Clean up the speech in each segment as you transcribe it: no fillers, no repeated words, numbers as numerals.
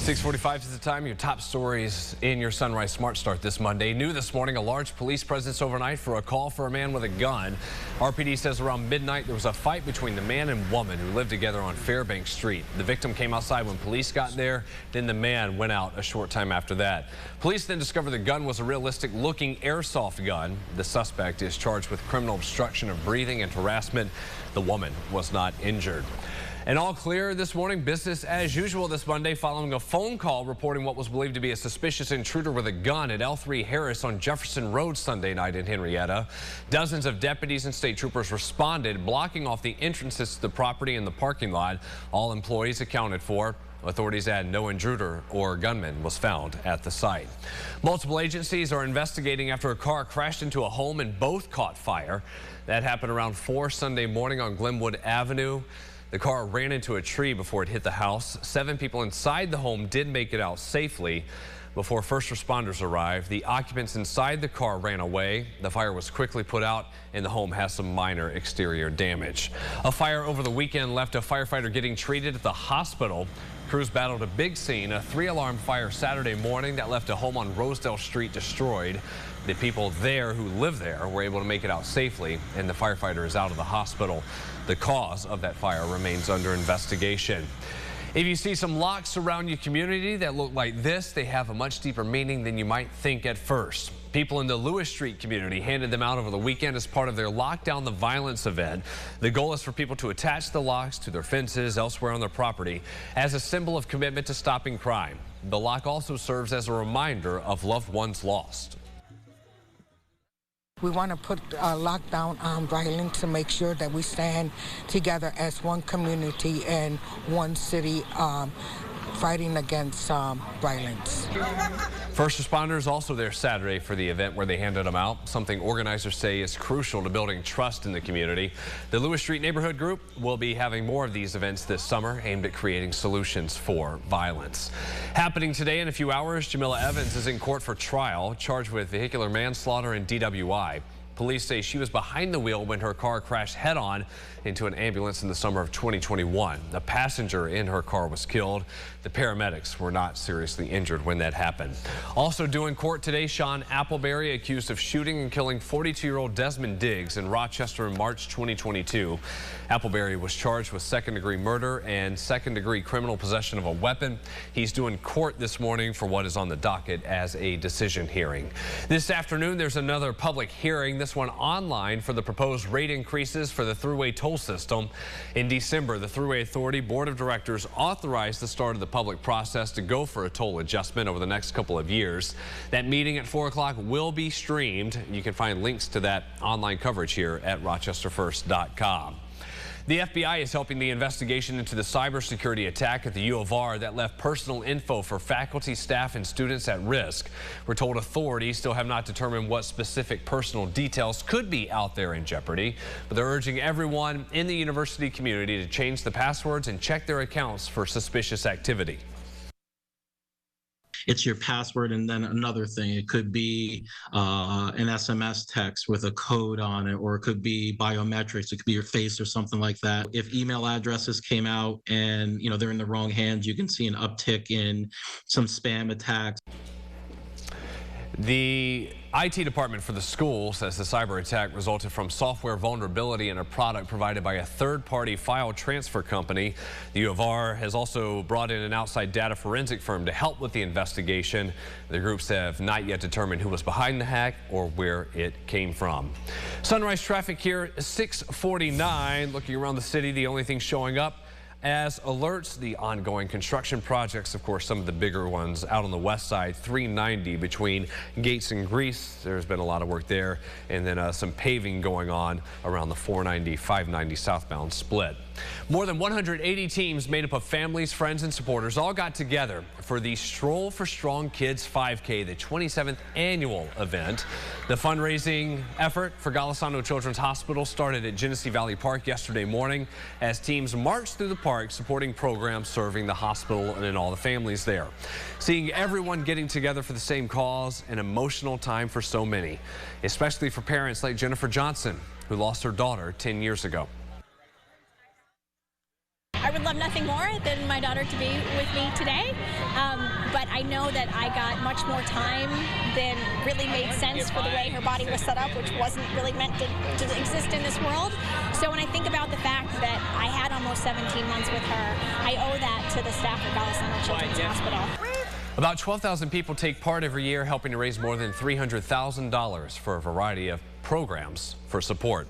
6:45 is the time. Your top stories in your Sunrise Smart Start this Monday. New this morning, a large police presence overnight for a call for a man with a gun. RPD says around midnight there was a fight between the man and woman who lived together on Fairbanks Street. The victim came outside when police got there. Then the man went out a short time after that. Police then discovered the gun was a realistic looking airsoft gun. The suspect is charged with criminal obstruction of breathing and harassment. The woman was not injured. And all clear this morning, business as usual this Monday following a phone call reporting what was believed to be a suspicious intruder with a gun at L3 Harris on Jefferson Road Sunday night in Henrietta. Dozens of deputies and state troopers responded, blocking off the entrances to the property and the parking lot. All employees accounted for. Authorities add no intruder or gunman was found at the site. Multiple agencies are investigating after a car crashed into a home and both caught fire. That happened around 4 Sunday morning on Glenwood Avenue. The car ran into a tree before it hit the house. 7 people inside the home did make it out safely before first responders arrived. The occupants inside the car ran away. The fire was quickly put out and the home has some minor exterior damage. A fire over the weekend left a firefighter getting treated at the hospital. Crews battled a big scene, a 3-alarm fire Saturday morning that left a home on Rosedale Street destroyed. The people there who live there were able to make it out safely, and the firefighter is out of the hospital. The cause of that fire remains under investigation. If you see some locks around your community that look like this, they have a much deeper meaning than you might think at first. People in the Lewis Street community handed them out over the weekend as part of their Lock Down the Violence event. The goal is for people to attach the locks to their fences elsewhere on their property as a symbol of commitment to stopping crime. The lock also serves as a reminder of loved ones lost. We want to put lock down violence to make sure that we stand together as one community and one city fighting against violence. First responders also there Saturday for the event where they handed them out, something organizers say is crucial to building trust in the community. The Lewis Street Neighborhood Group will be having more of these events this summer aimed at creating solutions for violence. Happening today in a few hours, Jamila Evans is in court for trial, charged with vehicular manslaughter and DWI. Police say she was behind the wheel when her car crashed head-on into an ambulance in the summer of 2021. The passenger in her car was killed. The paramedics were not seriously injured when that happened. Also due in court today, Sean Appleberry, accused of shooting and killing 42-year-old Desmond Diggs in Rochester in March 2022. Appleberry was charged with second-degree murder and second-degree criminal possession of a weapon. He's due in court this morning for what is on the docket as a decision hearing. This afternoon, there's another public hearing, this one online, for the proposed rate increases for the Thruway toll system. In December, the Thruway Authority Board of Directors authorized the start of the public process to go for a toll adjustment over the next couple of years. That meeting at 4 o'clock will be streamed. You can find links to that online coverage here at rochesterfirst.com. The FBI is helping the investigation into the cybersecurity attack at the U of R that left personal info for faculty, staff, and students at risk. We're told authorities still have not determined what specific personal details could be out there in jeopardy, but they're urging everyone in the university community to change the passwords and check their accounts for suspicious activity. It's your password, and then another thing, it could be an SMS text with a code on it, or it could be biometrics, it could be your face or something like that. If email addresses came out and they're in the wrong hands, you can see an uptick in some spam attacks. The IT department for the school says the cyber attack resulted from software vulnerability in a product provided by a third-party file transfer company. The U of R has also brought in an outside data forensic firm to help with the investigation. The groups have not yet determined who was behind the hack or where it came from. Sunrise traffic here, 6:49. Looking around the city, the only thing showing up as alerts, the ongoing construction projects, of course, some of the bigger ones out on the west side, 390 between Gates and Greece. There's been a lot of work there, and then some paving going on around the 490, 590 southbound split. More than 180 teams made up of families, friends, and supporters all got together for the Stroll for Strong Kids 5K, the 27th annual event. The fundraising effort for Golisano Children's Hospital started at Genesee Valley Park yesterday morning as teams marched through the park supporting programs serving the hospital and all the families there. Seeing everyone getting together for the same cause, an emotional time for so many, especially for parents like Jennifer Johnson, who lost her daughter 10 years ago. I I would love nothing more than my daughter to be with me today, but I know that I got much more time than really made sense for the way her body was set up, which wasn't really meant to exist in this world. So when I think about the fact that I had almost 17 months with her, I owe that to the staff at Golisano Children's Hospital. About 12,000 people take part every year, helping to raise more than $300,000 for a variety of programs for support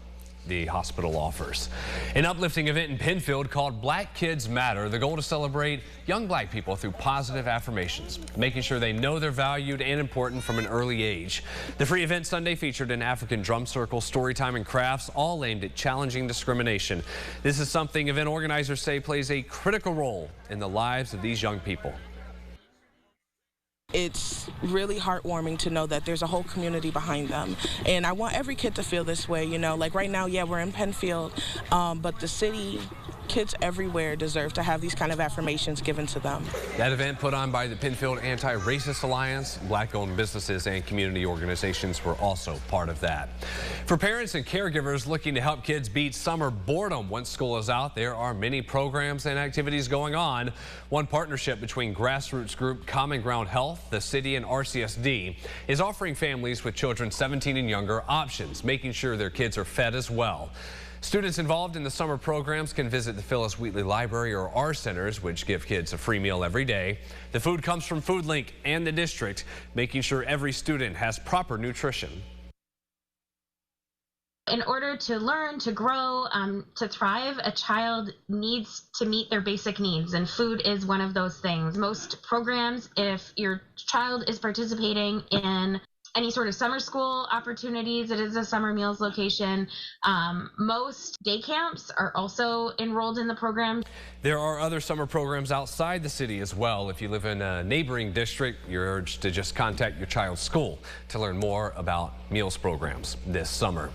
the hospital offers. An uplifting event in Penfield called Black Kids Matter. The goal to celebrate young black people through positive affirmations, making sure they know they're valued and important from an early age. The free event Sunday featured an African drum circle, story time, and crafts, all aimed at challenging discrimination. This is something event organizers say plays a critical role in the lives of these young people. It's really heartwarming to know that there's a whole community behind them. And I want every kid to feel this way, you know, like right now, yeah, we're in Penfield, but the city, kids everywhere deserve to have these kind of affirmations given to them. That event put on by the Penfield Anti-Racist Alliance, black-owned businesses and community organizations were also part of that. For parents and caregivers looking to help kids beat summer boredom once school is out, there are many programs and activities going on. One partnership between grassroots group Common Ground Health, the city, and RCSD is offering families with children 17 and younger options, making sure their kids are fed as well. Students involved in the summer programs can visit the Phyllis Wheatley Library or our centers, which give kids a free meal every day. The food comes from FoodLink and the district, making sure every student has proper nutrition. In order to learn, to grow, to thrive, a child needs to meet their basic needs, and food is one of those things. Most programs, if your child is participating in any sort of summer school opportunities, it is a summer meals location. Most day camps are also enrolled in the program. There are other summer programs outside the city as well. If you live in a neighboring district, you're urged to just contact your child's school to learn more about meals programs this summer.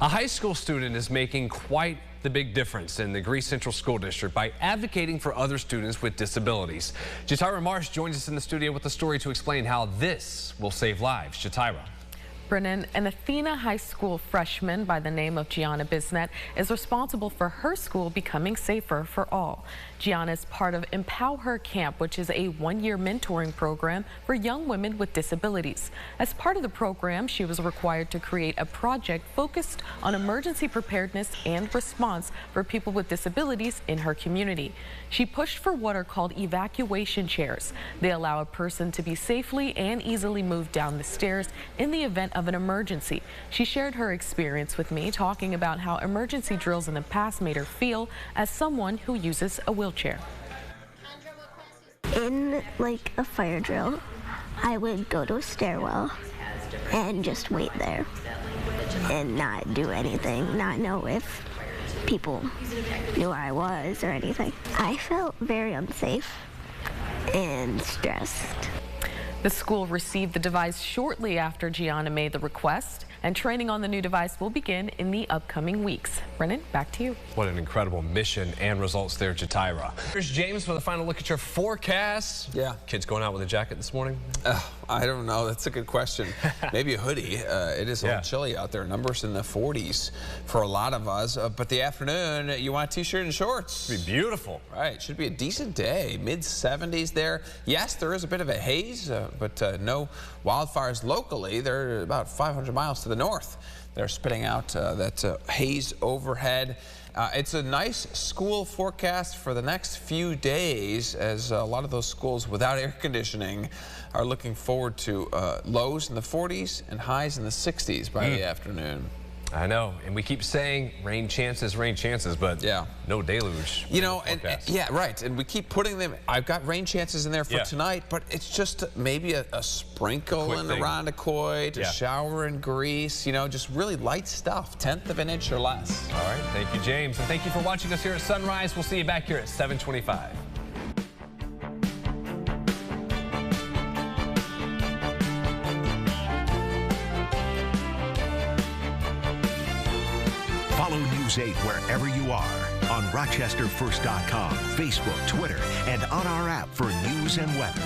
A high school student is making quite the big difference in the Greece Central School District by advocating for other students with disabilities. Jatira Marsh joins us in the studio with a story to explain how this will save lives. Jatira. Brennan, an Athena High School freshman by the name of Gianna Bisnet is responsible for her school becoming safer for all. Gianna is part of Empower Her Camp, which is a one-year mentoring program for young women with disabilities. As part of the program, she was required to create a project focused on emergency preparedness and response for people with disabilities in her community. She pushed for what are called evacuation chairs. They allow a person to be safely and easily moved down the stairs in the event of an emergency. She shared her experience with me, talking about how emergency drills in the past made her feel as someone who uses a wheelchair. In like a fire drill, I would go to a stairwell and just wait there and not do anything, not know if people knew where I was or anything. I felt very unsafe and stressed. The school received the device shortly after Gianna made the request, and training on the new device will begin in the upcoming weeks. Brennan, back to you. What an incredible mission and results there, Jatira. Here's James with a final look at your forecast. Yeah. Kids going out with a jacket this morning? I don't know. That's a good question. Maybe a hoodie. It is a little chilly out there. Numbers in the 40s for a lot of us. But the afternoon, you want a t-shirt and shorts. It'll be beautiful. Right. Should be a decent day. Mid-70s there. Yes, there is a bit of a haze, but no wildfires locally. They're about 500 miles to the north. They're spitting out that haze overhead. It's a nice school forecast for the next few days, as a lot of those schools without air conditioning are looking forward to lows in the 40s and highs in the 60s by the afternoon. I know, and we keep saying rain chances, but no deluge. You know, and yeah, right. And we keep putting them. I've got rain chances in there for tonight, but it's just maybe a sprinkle in Irondequoit, a shower in Greece. You know, just really light stuff, 1/10 of an inch or less. All right, thank you, James, and thank you for watching us here at Sunrise. We'll see you back here at 7:25. Follow News 8 wherever you are on RochesterFirst.com, Facebook, Twitter, and on our app for news and weather.